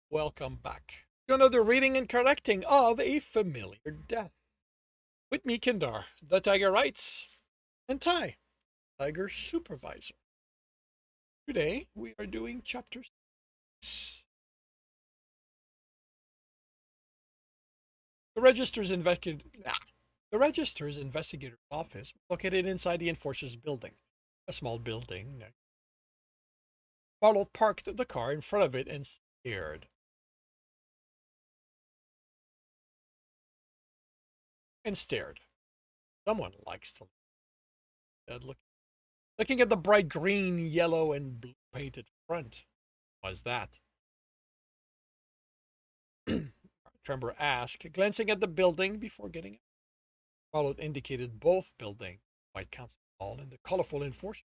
Welcome back to another reading and correcting of A Familiar Death. With me, Kindar, the Tiger Writes, and Ty, Tiger Supervisor. Today, we are doing Chapter 6. The Register's investigator's office was located inside the Enforcer's building, a small building. Marlot parked the car in front of it and stared. And stared. Someone likes to look. Looking at the bright green, yellow, and blue painted front. Was that? Trembor asked, glancing at the building before getting it. Marlot indicated both building, White Council Hall, and the colorful enforcement.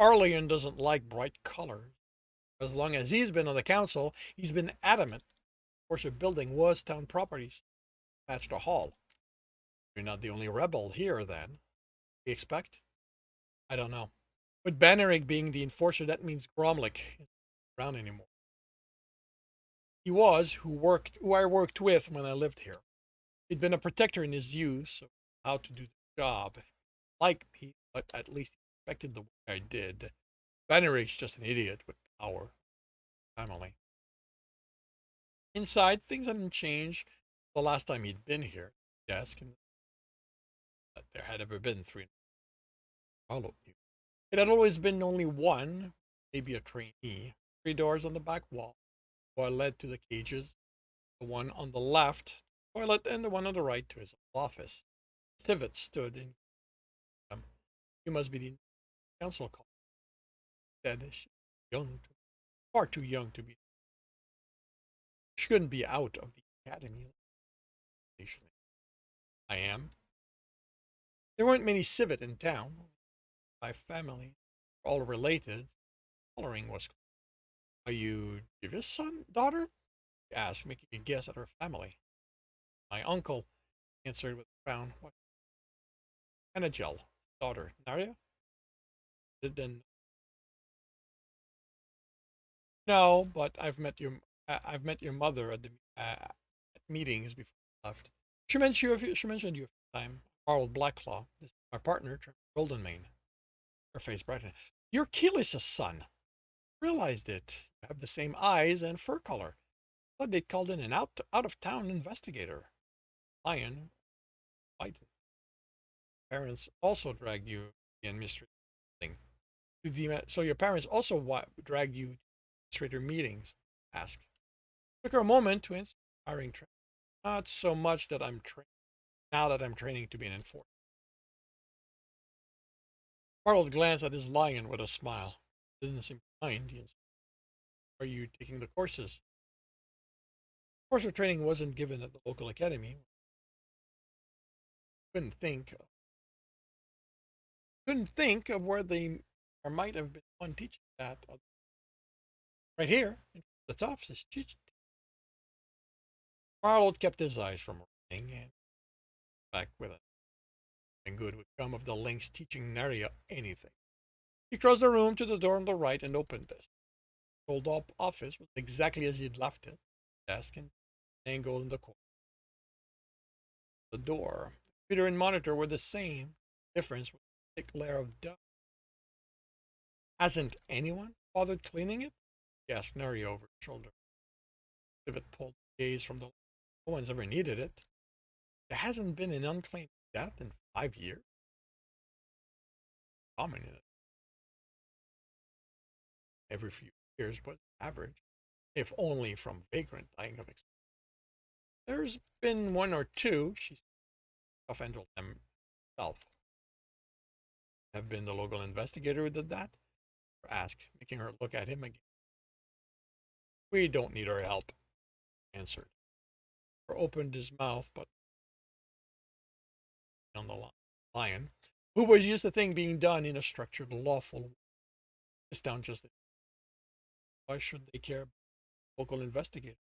Arleon doesn't like bright colors. As long as he's been on the council, he's been adamant the Enforcer building was town property, matched a hall. You're not the only rebel here, then. We expect? I don't know. With Bannerig being the enforcer, that means Gromlich isn't around anymore. He was who I worked with when I lived here. He'd been a protector in his youth, so how to do the job. Like me, but at least he respected the work I did. Bannerig's just an idiot with power. Family. Inside, things hadn't changed the last time he'd been here. Desk and that there had ever been three. Marlot knew. It had always been only one, maybe a trainee. 3 doors on the back wall. One led to the cages. The one on the left, toilet, and the one on the right to his office. Civet stood in him. You must be the council call. Said she young, far too young to be. She couldn't be out of the academy. I am. There weren't many civet in town. My family, all related. Coloring was. Are you Jivis' son, daughter? He asked, making a guess at her family. My uncle answered with a frown. What? Anagel, daughter, Naria? Then no, but I've met your mother at the at meetings before I left. She mentioned you a few times. Carl Blacklaw, this is my partner, Golden Mane. Her face brightened. You're Keelis' son. Realized it. You have the same eyes and fur color. Thought they'd called in an out of town investigator. Lion, white. Parents also dragged you in mystery thing. So your parents also dragged you to administrator meetings. Ask. Took her a moment to answer. Hiring training. Not so much that I'm trained now that I'm training to be an enforcer. Harold glanced at his lion with a smile. Didn't seem kind. Are you taking the courses? Enforcer training wasn't given at the local academy. Couldn't think. Couldn't think of where they or might have been one teaching that. Right here, in the top says teach. Harold kept his eyes from running and back with it. And good would come of the Lynx teaching Naria anything. He crossed the room to the door on the right and opened this. The old office was exactly as he'd left it. Desk and angle in the corner. The door, the computer and monitor were the same. Difference was a thick layer of dust. Hasn't anyone bothered cleaning it? He asked Neri over his shoulder. Pivot pulled the gaze from the. No one's ever needed it. There hasn't been an unclaimed death in 5 years. Common in it. Every few years was average, if only from vagrant dying of experience. There's been one or two, she offended himself. Have been the local investigator who did that? Or asked, making her look at him again. We don't need her help, answered. Or opened his mouth, but on the lion, who was used to things being done in a structured, lawful way. This town just. Why should they care? Local investigator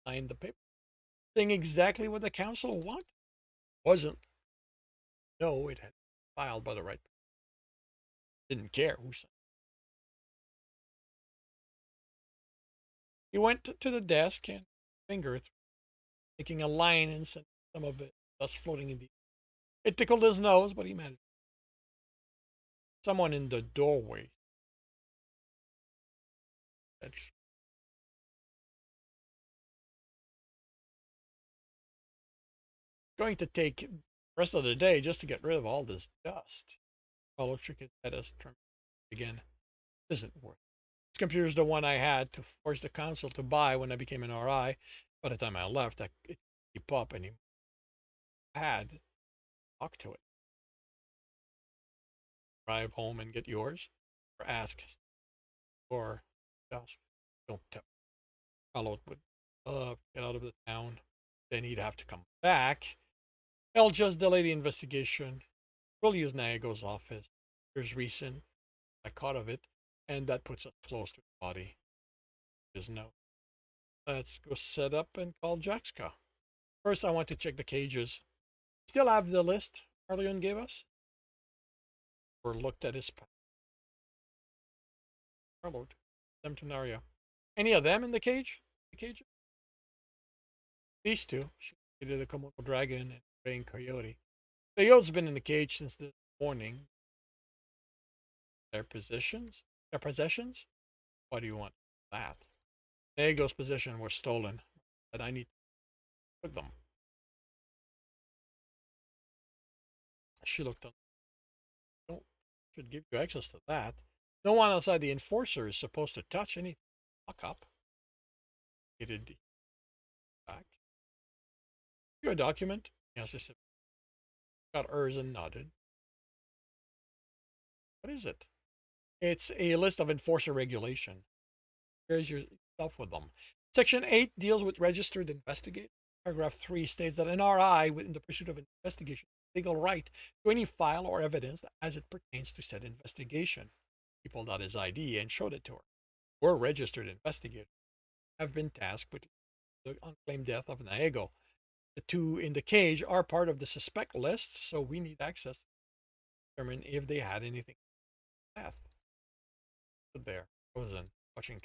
signed the paper, saying exactly what the council wanted. Wasn't. No, it had been filed by the right person. Didn't care who signed. He went to the desk and fingered, making a line and sent some of it, thus floating in the air. It tickled his nose, but he managed. Someone in the doorway. It's going to take the rest of the day just to get rid of all this dust. Paulo shook his head as Trembor again. It isn't worth it. This computer's the one I had to force the council to buy when I became an RI. By the time I left, it could keep up, and he had talked to it. Drive home and get yours, or ask, or ask. Don't tell. Paulo would get out of the town. Then he'd have to come back. I'll just delay the investigation. We'll use Naego's office. There's reason I caught of it, and that puts us close to the body. There's no. Let's go set up and call Jaxka. First, I want to check the cages. Still have the list Marlon gave us? Or looked at his pack. Marlon, them to Naria. Any of them in the cage? The cage? These two. She did the Komodo dragon and praying coyote. The coyote's been in the cage since this morning. Their positions? Their possessions? What do you want? That. Naego's possession was stolen, but I need to put them. She looked on. Don't should give you access to that. No one outside the enforcer is supposed to touch anything. Lock up. It did back. Your document? Yes, I said. Got hers and nodded. What is it? It's a list of enforcer regulation. Here's your stuff with them. Section 8 deals with registered investigators. Paragraph 3 states that an RI, in the pursuit of an investigation, has legal right to any file or evidence as it pertains to said investigation. He pulled out his ID and showed it to her. We're registered investigators. Have been tasked with the unclaimed death of Naego. The two in the cage are part of the suspect list, so we need access to determine if they had anything to death. Stood there, frozen, watching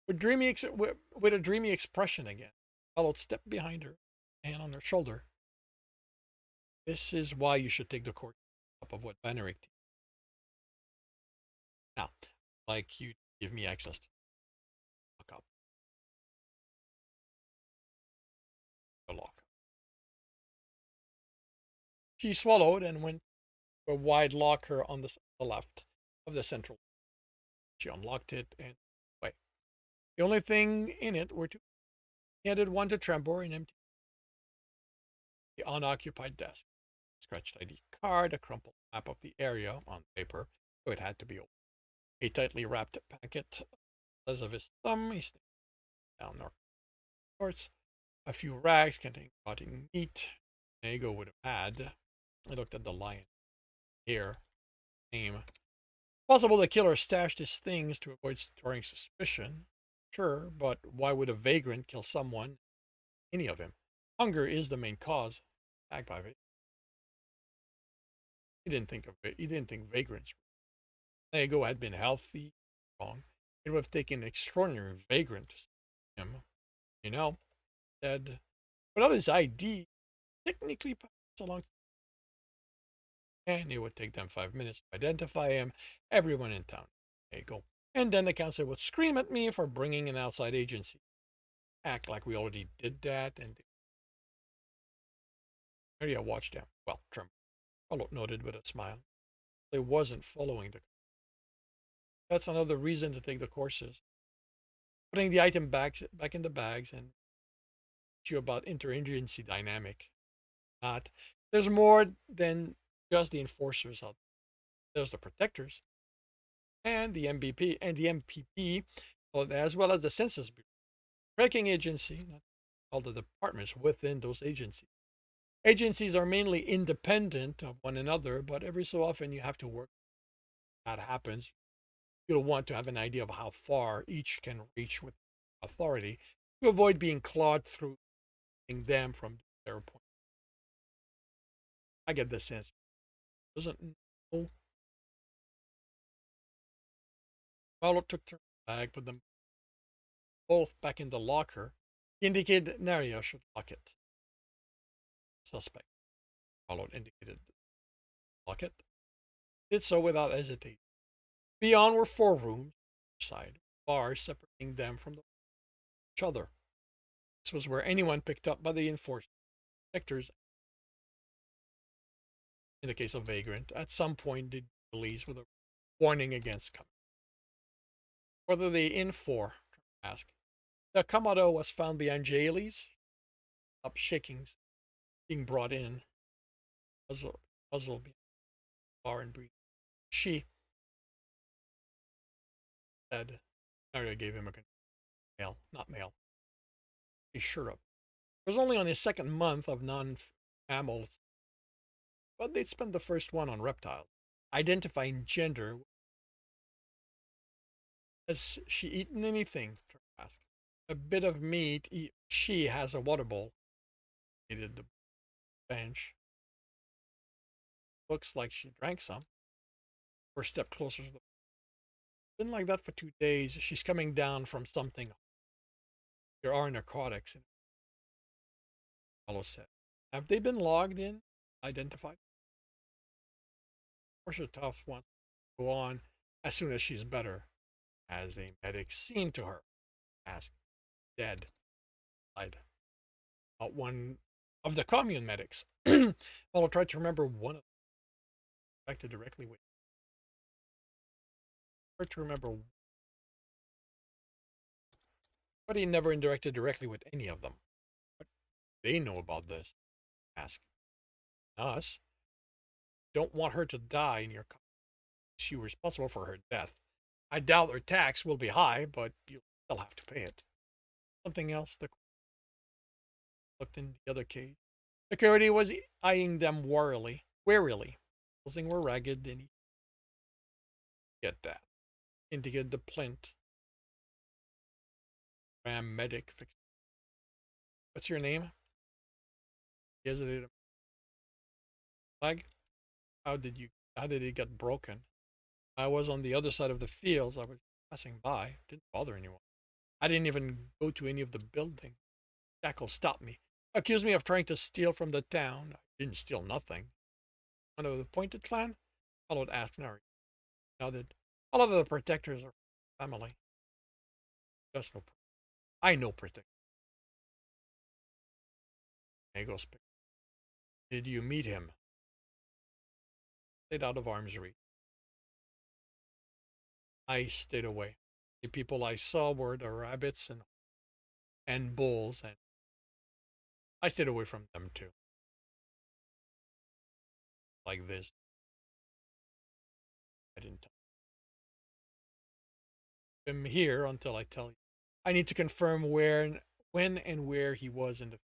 with a dreamy expression again. Followed stepped behind her, hand on her shoulder. This is why you should take the course up of what Baneric. Now, like you give me access to lock up. The lock. She swallowed and went to a wide locker on the left of the central. She unlocked it and wait. The only thing in it were two. He handed one to Trembor and empty the unoccupied desk. Scratched ID card, a crumpled map of the area on paper, so it had to be opened. A tightly wrapped packet as of his thumb. He sniffed down North shorts. A few rags containing rotting meat. Naego would have had. I looked at the lion. Here. Name. Possible the killer stashed his things to avoid storing suspicion. Sure, but why would a vagrant kill someone? Any of him. Hunger is the main cause. Tagged by it. He didn't think of it. He didn't think vagrants. Naego had been healthy, strong. It would have taken an extraordinary vagrant to see him. You know, said, without his ID, technically pass along, and it would take them 5 minutes to identify him. Everyone in town. There you go. And then the council would scream at me for bringing an outside agency. Act like we already did that, and Maria watched him. Well, Trump noted with a smile. They wasn't following the. That's another reason to take the courses. Putting the item back in the bags and teach you about interagency dynamic. Not there's more than just the enforcers out there. There's the protectors and the MVP and the MPP, as well as the Census Bureau. Tracking agency, not all the departments within those agencies. Agencies are mainly independent of one another, but every so often you have to work. That happens. You'll want to have an idea of how far each can reach with authority to avoid being clawed through them from their point. I get the sense. Doesn't know. Marlo took her bag, put them both back in the locker, he indicated Naria should lock it. Suspect followed indicated lock it. Did so without hesitation. Beyond were 4 rooms, side bars separating them from each other. This was where anyone picked up by the enforcement inspectors, in the case of vagrant, at some point did release with a warning against coming. Whether they in for, ask. The Kamado was found behind Jaylee's, up shakings, being brought in, puzzle behind bar and breathe. She said, Maria gave him a male, not male. He's sure of. It was only on his second month of non-mammals, but they'd spent the first one on reptiles. Identifying gender. Has she eaten anything? Asked. A bit of meat. She has a water bowl. Needed the bench. Looks like she drank some. Or stepped closer to the. Been like that for 2 days. She's coming down from something. There are narcotics in it. Fellow said. Have they been logged in? Identified? Of course, a tough one. Go on as soon as she's better. Has a medic seen to her? Asked. Dead. Lied. One of the commune medics. Well, I'll try to remember one of them. Affected directly with. Try to remember. But he never interacted directly with any of them. What do they know about this? Ask. Us. Don't want her to die in your company. You're responsible for her death. I doubt her tax will be high, but you'll still have to pay it. Something else? The looked in the other cage. Security was eyeing them warily. Closing were ragged, and he get that. Indicated the plinth. Ram medic. What's your name? He hesitated. Flag? How did it get broken? I was on the other side of the fields. I was passing by. Didn't bother anyone. I didn't even go to any of the buildings. Jackal stopped me. Accused me of trying to steal from the town. I didn't steal nothing. One of the Pointed clan? Followed asked Nari. Nodded. All of the protectors are family. Just no. I know protector. Agos. Did you meet him? Stayed out of arm's reach. I stayed away. The people I saw were the rabbits and bulls, and I stayed away from them too. Like this. I didn't tell him here until I tell you. I need to confirm when and where he was in the.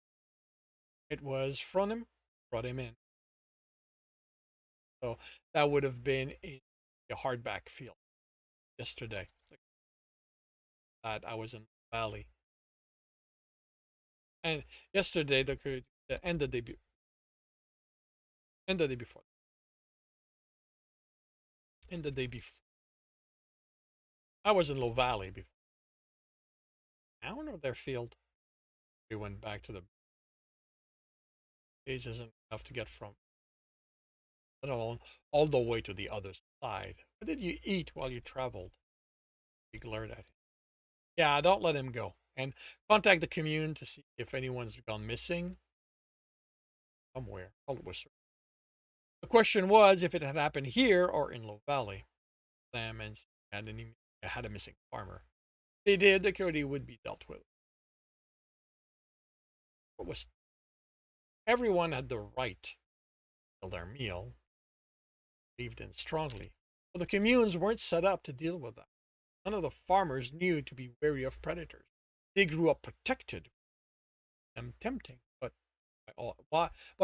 It was from him, brought him in. So that would have been a hardback field yesterday. That I was in the valley. And yesterday, the end of the day, end the day before, end the day before, I was in Low Valley before. Town or their field. We went back to the page isn't enough to get from, let alone all the way to the other side. What did you eat while you traveled? He glared at him. Yeah, don't let him go. And contact the commune to see if anyone's gone missing. Somewhere. All it was. The question was if it had happened here or in Low Valley. Them and had a missing farmer. They did, the security would be dealt with. What was everyone had the right to kill their meal, believed in strongly. But the communes weren't set up to deal with that. None of the farmers knew to be wary of predators. They grew up protected. Them tempting, but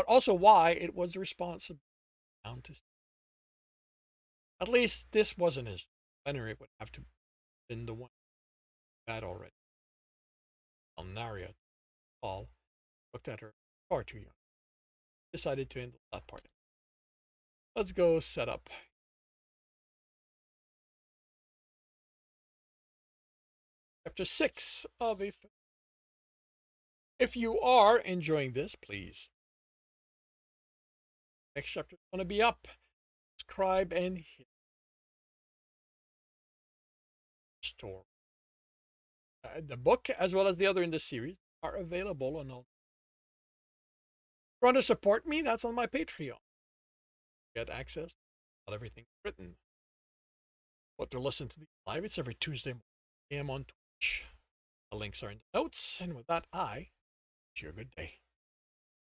also why it was the responsibility down to. At least this wasn't his. Venerate would have to have been the one that already. Alnaria, Paul, looked at her far too young. Decided to handle that part. Let's go set up. chapter 6 of a. If you are enjoying this, please. Next chapter is going to be up. Subscribe and hit store. The book, as well as the other in the series, are available on all. If you want to support me, that's on my Patreon. Get access to everything written. But to listen to the live, it's every Tuesday morning on Twitch. The links are in the notes. And with that, I wish you a good day.